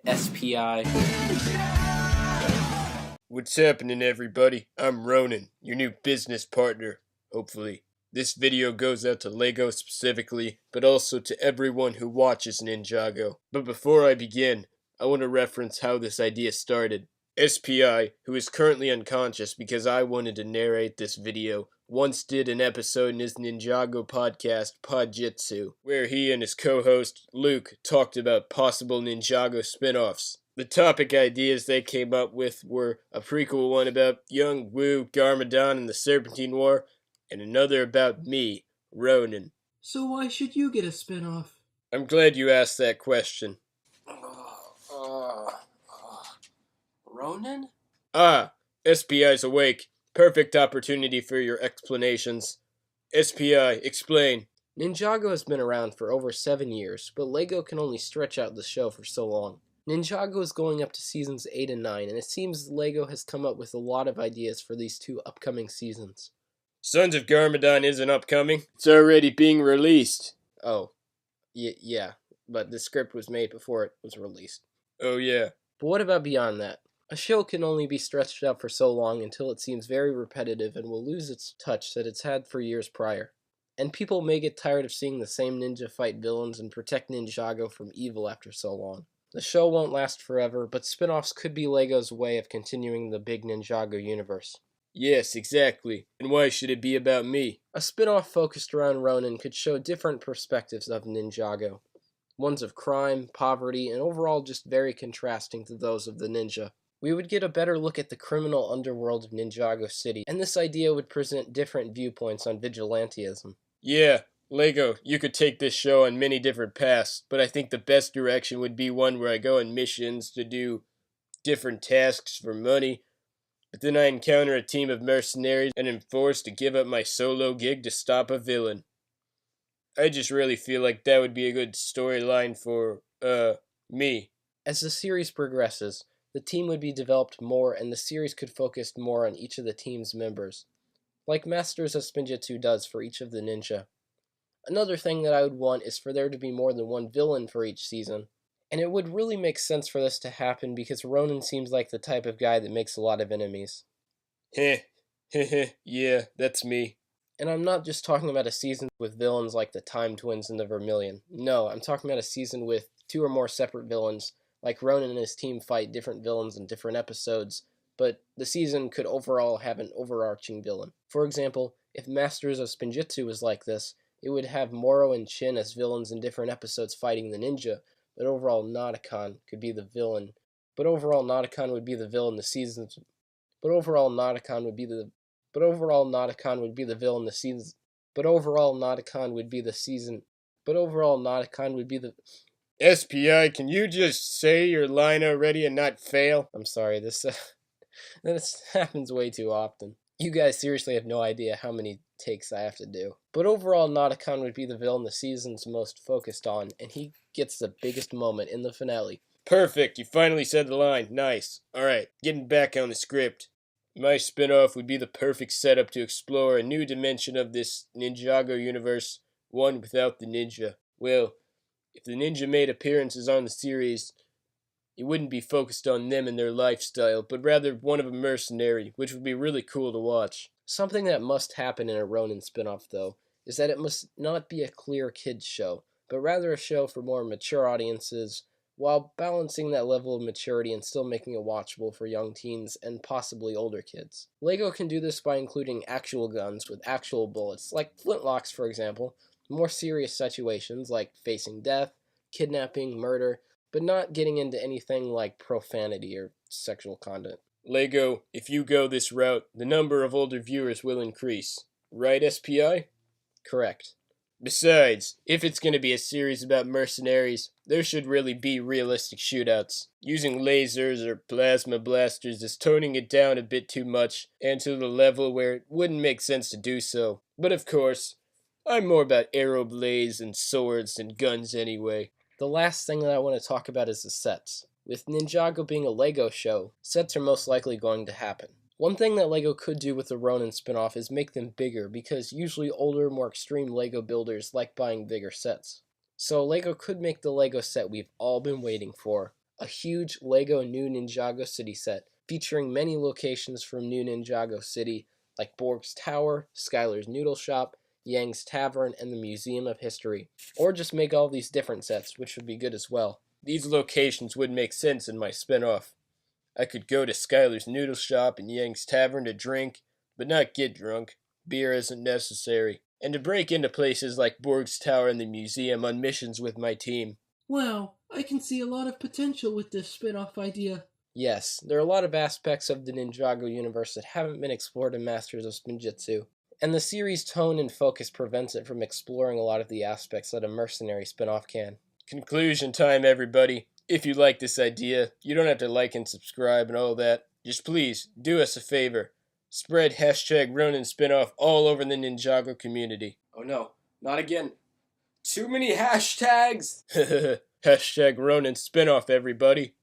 SPI. What's happening, everybody? I'm Ronan, your new business partner, hopefully. This video goes out to LEGO specifically, but also to everyone who watches Ninjago. But before I begin, I want to reference how this idea started. SPI, who is currently unconscious because I wanted to narrate this video, once did an episode in his Ninjago podcast, Podjitsu, where he and his co-host, Luke, talked about possible Ninjago spin-offs. The topic ideas they came up with were a prequel one about young Wu, Garmadon, and the Serpentine War, and another about me, Ronan. So why should you get a spin-off? I'm glad you asked that question. Ronan? SPI's awake. Perfect opportunity for your explanations. SPI, explain. Ninjago has been around for over 7 years, but LEGO can only stretch out the show for so long. Ninjago is going up to seasons 8 and 9, and it seems LEGO has come up with a lot of ideas for these 2 upcoming seasons. Sons of Garmadon isn't upcoming. It's already being released. Oh, yeah, but the script was made before it was released. Oh yeah. But what about beyond that? A show can only be stretched out for so long until it seems very repetitive and will lose its touch that it's had for years prior. And people may get tired of seeing the same ninja fight villains and protect Ninjago from evil after so long. The show won't last forever, but spin-offs could be LEGO's way of continuing the big Ninjago universe. Yes, exactly. And why should it be about me? A spin-off focused around Ronan could show different perspectives of Ninjago. Ones of crime, poverty, and overall just very contrasting to those of the ninja. We would get a better look at the criminal underworld of Ninjago City, and this idea would present different viewpoints on vigilantism. Yeah, LEGO, you could take this show on many different paths, but I think the best direction would be one where I go on missions to do different tasks for money, but then I encounter a team of mercenaries and am forced to give up my solo gig to stop a villain. I just really feel like that would be a good storyline for, me. As the series progresses, the team would be developed more and the series could focus more on each of the team's members, like Masters of Spinjitzu does for each of the ninja. Another thing that I would want is for there to be more than one villain for each season. And it would really make sense for this to happen because Ronan seems like the type of guy that makes a lot of enemies. Yeah, that's me. And I'm not just talking about a season with villains like the Time Twins and the Vermilion. No, I'm talking about a season with 2 or more separate villains, like Ronan and his team fight different villains in different episodes, but the season could overall have an overarching villain. For example, if Masters of Spinjitzu was like this, it would have Moro and Chin as villains in different episodes fighting the ninja, but overall Notakon could be the villain. But overall Notakon would be the villain the seasons. But overall Notakon would be the villain the seasons. But overall Notakon would be the season. But overall Notakon would be the. SPI, can you just say your line already and not fail? I'm sorry, this happens way too often. You guys seriously have no idea how many takes I have to do. But overall, Notakon would be the villain the season's most focused on, and he gets the biggest moment in the finale. Perfect, you finally said the line. Nice. Alright, getting back on the script. My spin-off would be the perfect setup to explore a new dimension of this Ninjago universe, one without the ninja. Well, if the ninja made appearances on the series, it wouldn't be focused on them and their lifestyle, but rather one of a mercenary, which would be really cool to watch. Something that must happen in a Ronin spin-off, though, is that it must not be a clear kids show, but rather a show for more mature audiences, while balancing that level of maturity and still making it watchable for young teens and possibly older kids. LEGO can do this by including actual guns with actual bullets, like flintlocks for example, more serious situations like facing death, kidnapping, murder, but not getting into anything like profanity or sexual content. LEGO, if you go this route, the number of older viewers will increase. Right, SPI? Correct. Besides, if it's going to be a series about mercenaries, there should really be realistic shootouts. Using lasers or plasma blasters is toning it down a bit too much, and to the level where it wouldn't make sense to do so. But of course, I'm more about arrow blades and swords and guns anyway. The last thing that I want to talk about is the sets. With Ninjago being a LEGO show, sets are most likely going to happen. One thing that LEGO could do with the Ronin spin-off is make them bigger, because usually older, more extreme LEGO builders like buying bigger sets. So LEGO could make the LEGO set we've all been waiting for, a huge LEGO New Ninjago City set, featuring many locations from New Ninjago City, like Borg's Tower, Skylar's Noodle Shop, Yang's Tavern, and the Museum of History. Or just make all these different sets, which would be good as well. These locations would make sense in my spin-off. I could go to Skylar's Noodle Shop and Yang's Tavern to drink, but not get drunk. Beer isn't necessary. And to break into places like Borg's Tower and the museum on missions with my team. Wow, I can see a lot of potential with this spin-off idea. Yes, there are a lot of aspects of the Ninjago universe that haven't been explored in Masters of Spinjitzu, and the series' tone and focus prevents it from exploring a lot of the aspects that a mercenary spin-off can. Conclusion time, everybody. If you like this idea, you don't have to like and subscribe and all that. Just please, do us a favor. Spread hashtag Ronin Spinoff all over the Ninjago community. Oh no, not again. Too many hashtags! Hashtag Ronin Spinoff, everybody.